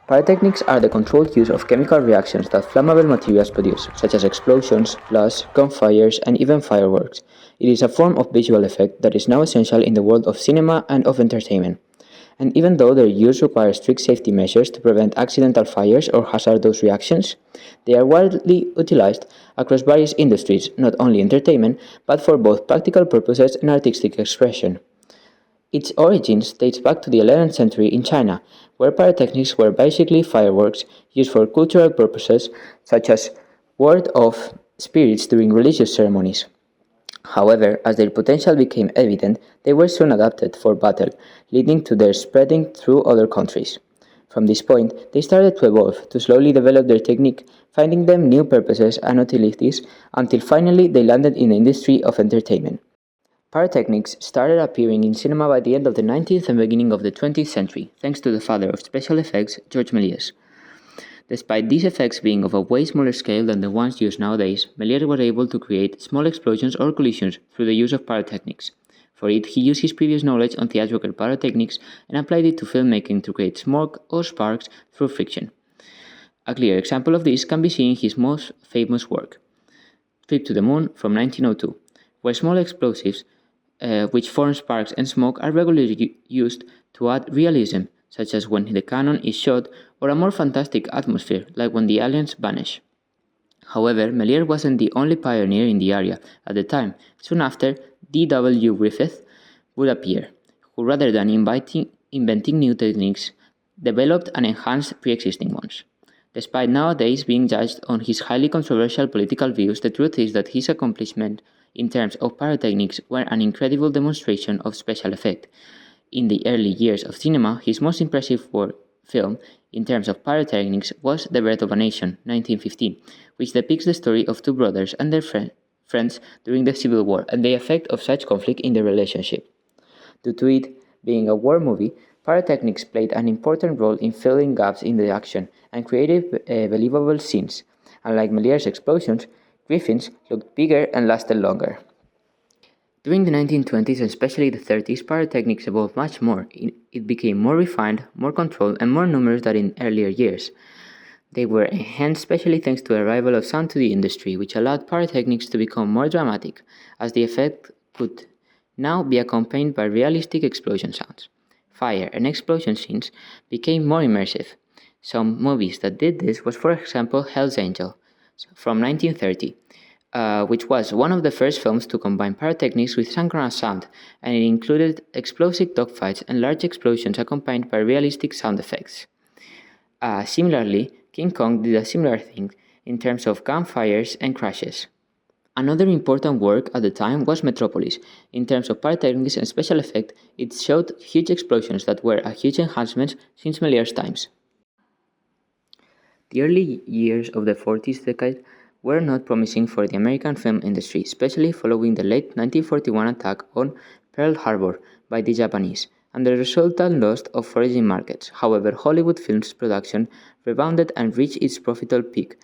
Pyrotechnics are the controlled use of chemical reactions that flammable materials produce, such as explosions, blasts, gunfires, and even fireworks. It is a form of visual effect that is now essential in the world of cinema and of entertainment. And even though their use requires strict safety measures to prevent accidental fires or hazardous reactions, they are widely utilized across various industries, not only entertainment, but for both practical purposes and artistic expression. Its origins dates back to the 11th century in China, where pyrotechnics were basically fireworks used for cultural purposes such as ward of spirits during religious ceremonies. However, as their potential became evident, they were soon adapted for battle, leading to their spreading through other countries. From this point, they started to evolve, to slowly develop their technique, finding them new purposes and utilities until finally they landed in the industry of entertainment. Pyrotechnics started appearing in cinema by the end of the 19th and beginning of the 20th century, thanks to the father of special effects, George Méliès. Despite these effects being of a way smaller scale than the ones used nowadays, Méliès was able to create small explosions or collisions through the use of pyrotechnics. For it, he used his previous knowledge on theatrical pyrotechnics and applied it to filmmaking to create smoke or sparks through friction. A clear example of this can be seen in his most famous work, Trip to the Moon from 1902, where small explosives, which form sparks and smoke, are regularly used to add realism, such as when the cannon is shot, or a more fantastic atmosphere, like when the aliens vanish. However, Méliès wasn't the only pioneer in the area. At the time, soon after, D.W. Griffith would appear, who rather than inventing new techniques, developed and enhanced pre-existing ones. Despite nowadays being judged on his highly controversial political views, the truth is that his accomplishments in terms of pyrotechnics were an incredible demonstration of special effect. In the early years of cinema, his most impressive film in terms of pyrotechnics was The Birth of a Nation, 1915, which depicts the story of two brothers and their friends during the Civil War and the effect of such conflict in their relationship. Due to it being a war movie, pyrotechnics played an important role in filling gaps in the action and created believable scenes. Unlike Méliès's explosions, Griffin's looked bigger and lasted longer. During the 1920s and especially the 30s, pyrotechnics evolved much more. It became more refined, more controlled, and more numerous than in earlier years. They were enhanced especially thanks to the arrival of sound to the industry, which allowed pyrotechnics to become more dramatic, as the effect could now be accompanied by realistic explosion sounds. Fire and explosion scenes became more immersive. Some movies that did this was, for example, Hell's Angel from 1930, which was one of the first films to combine pyrotechnics with synchronous sound, and it included explosive dogfights and large explosions accompanied by realistic sound effects. Similarly, King Kong did a similar thing in terms of gunfires and crashes. Another important work at the time was Metropolis. In terms of pyrotechnics and special effect, it showed huge explosions that were a huge enhancement since Méliès's times. The early years of the 40s decade were not promising for the American film industry, especially following the late 1941 attack on Pearl Harbor by the Japanese, and the resultant loss of foreign markets. However, Hollywood films production rebounded and reached its profitable peak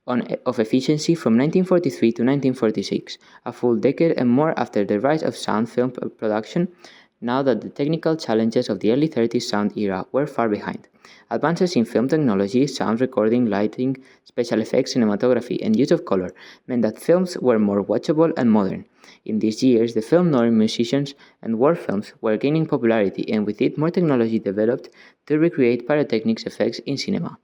of efficiency from 1943 to 1946, a full decade and more after the rise of sound film production, now that the technical challenges of the early 30s sound era were far behind. Advances in film technology, sound recording, lighting, special effects, cinematography, and use of color meant that films were more watchable and modern. In these years, the film noir musicians and war films were gaining popularity, and with it more technology developed to recreate pyrotechnics effects in cinema.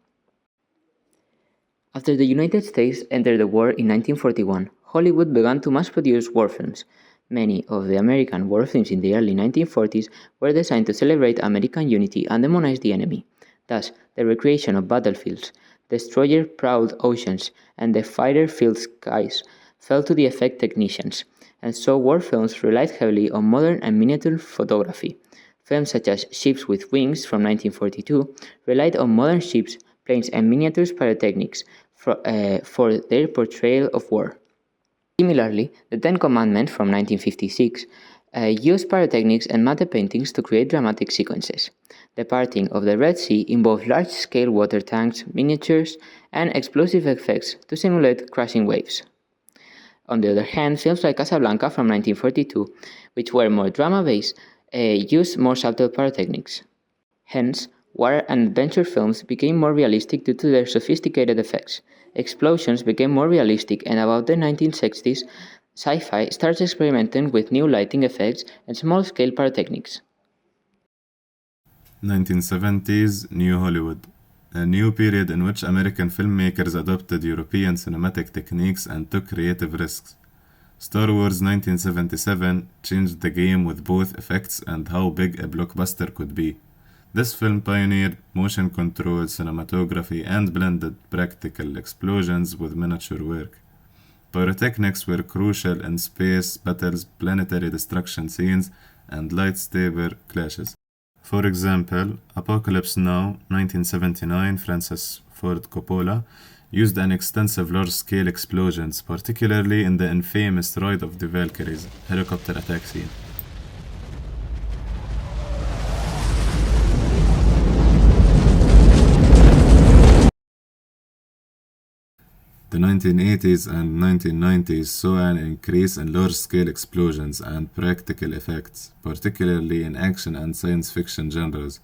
After the United States entered the war in 1941, Hollywood began to mass-produce war films. Many of the American war films in the early 1940s were designed to celebrate American unity and demonize the enemy. Thus, the recreation of battlefields, destroyer-prowled oceans, and the fighter-filled skies fell to the effect technicians, and so war films relied heavily on modern and miniature photography. Films such as Ships with Wings from 1942 relied on modern ships, planes, and miniatures pyrotechnics for their portrayal of war. Similarly, the Ten Commandments from 1956 used pyrotechnics and matte paintings to create dramatic sequences. The parting of the Red Sea involved large-scale water tanks, miniatures, and explosive effects to simulate crashing waves. On the other hand, films like Casablanca from 1942, which were more drama-based, used more subtle pyrotechnics. Hence, War and adventure films became more realistic due to their sophisticated effects. Explosions became more realistic, and about the 1960s, sci fi starts experimenting with new lighting effects and small scale pyrotechnics. 1970s New Hollywood, a new period in which American filmmakers adopted European cinematic techniques and took creative risks. Star Wars 1977 changed the game with both effects and how big a blockbuster could be. This film pioneered motion control, cinematography, and blended practical explosions with miniature work. Pyrotechnics were crucial in space battles, planetary destruction scenes, and lightsaber clashes. For example, Apocalypse Now, 1979, Francis Ford Coppola, used an extensive large-scale explosions, particularly in the infamous Ride of the Valkyries helicopter attack scene. The 1980s and 1990s saw an increase in large-scale explosions and practical effects, particularly in action and science fiction genres.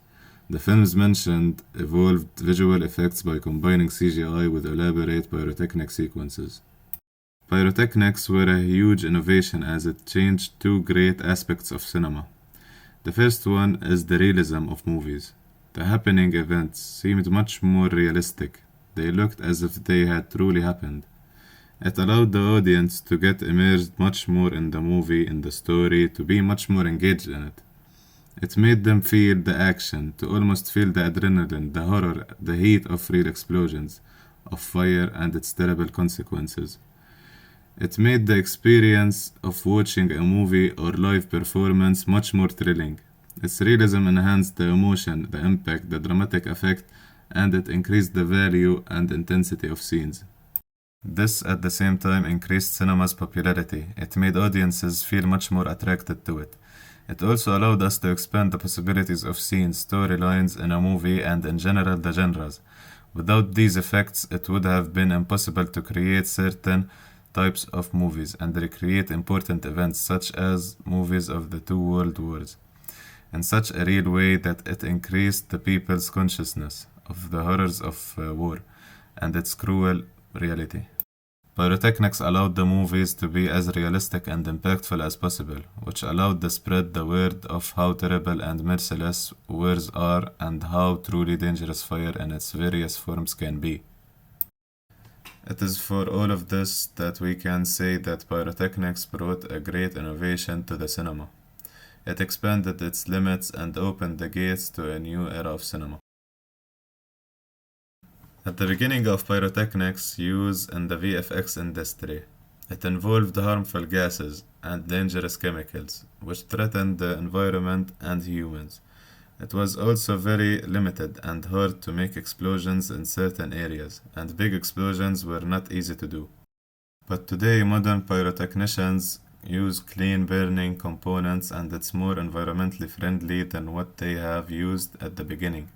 The films mentioned evolved visual effects by combining CGI with elaborate pyrotechnic sequences. Pyrotechnics were a huge innovation as it changed two great aspects of cinema. The first one is the realism of movies. The happening events seemed much more realistic. They looked as if they had truly happened. It allowed the audience to get immersed much more in the movie, in the story, to be much more engaged in it. It made them feel the action, to almost feel the adrenaline, the horror, the heat of real explosions, of fire and its terrible consequences. It made the experience of watching a movie or live performance much more thrilling. Its realism enhanced the emotion, the impact, the dramatic effect, and it increased the value and intensity of scenes. This at the same time increased cinema's popularity. It made audiences feel much more attracted to it. It also allowed us to expand the possibilities of scenes, storylines in a movie, and in general the genres. Without these effects, it would have been impossible to create certain types of movies and recreate important events such as movies of the two world wars in such a real way that it increased the people's consciousness of the horrors of war and its cruel reality. Pyrotechnics allowed the movies to be as realistic and impactful as possible, which allowed to spread the word of how terrible and merciless wars are and how truly dangerous fire in its various forms can be. It is for all of this that we can say that pyrotechnics brought a great innovation to the cinema. It expanded its limits and opened the gates to a new era of cinema. At the beginning of pyrotechnics use in the VFX industry, it involved harmful gases and dangerous chemicals, which threatened the environment and humans. It was also very limited and hard to make explosions in certain areas, and big explosions were not easy to do. But today, modern pyrotechnicians use clean burning components and it's more environmentally friendly than what they have used at the beginning.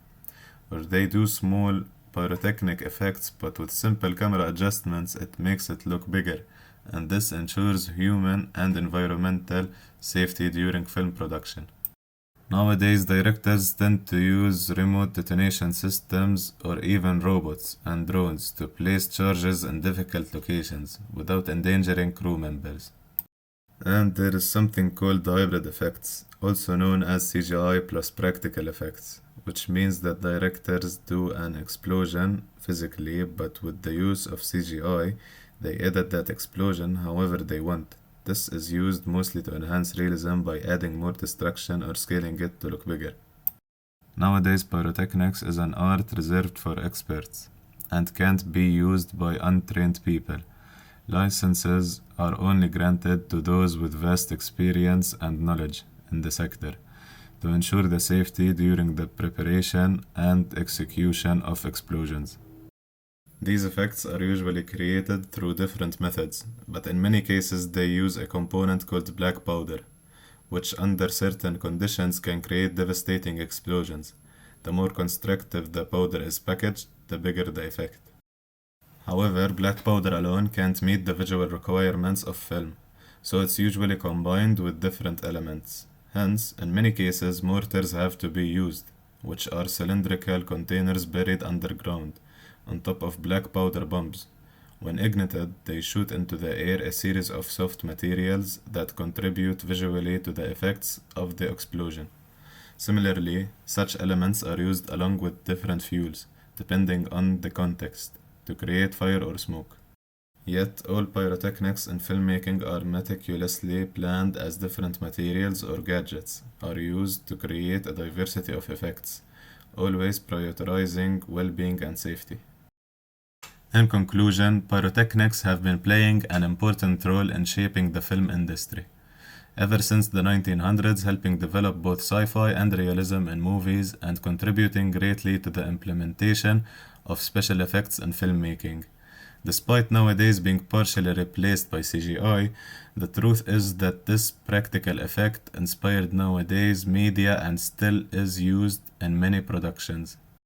Or they do small pyrotechnic effects, but with simple camera adjustments it makes it look bigger, and this ensures human and environmental safety during film production. Nowadays, directors tend to use remote detonation systems or even robots and drones to place charges in difficult locations without endangering crew members. And there is something called hybrid effects, also known as CGI plus practical effects, which means that directors do an explosion physically, but with the use of CGI, they edit that explosion however they want. This is used mostly to enhance realism by adding more destruction or scaling it to look bigger. Nowadays, pyrotechnics is an art reserved for experts and can't be used by untrained people. Licenses are only granted to those with vast experience and knowledge in the sector to ensure the safety during the preparation and execution of explosions. These effects are usually created through different methods, but in many cases they use a component called black powder, which under certain conditions can create devastating explosions. The more constructive the powder is packaged, the bigger the effect. However, black powder alone can't meet the visual requirements of film, so it's usually combined with different elements. Hence, in many cases, mortars have to be used, which are cylindrical containers buried underground, on top of black powder bombs. When ignited, they shoot into the air a series of soft materials that contribute visually to the effects of the explosion. Similarly, such elements are used along with different fuels, depending on the context, to create fire or smoke. Yet, all pyrotechnics in filmmaking are meticulously planned as different materials or gadgets are used to create a diversity of effects, always prioritizing well-being and safety. In conclusion, pyrotechnics have been playing an important role in shaping the film industry, ever since the 1900s, helping develop both sci-fi and realism in movies and contributing greatly to the implementation of special effects in filmmaking. Despite nowadays being partially replaced by CGI, the truth is that this practical effect inspired nowadays media and still is used in many productions.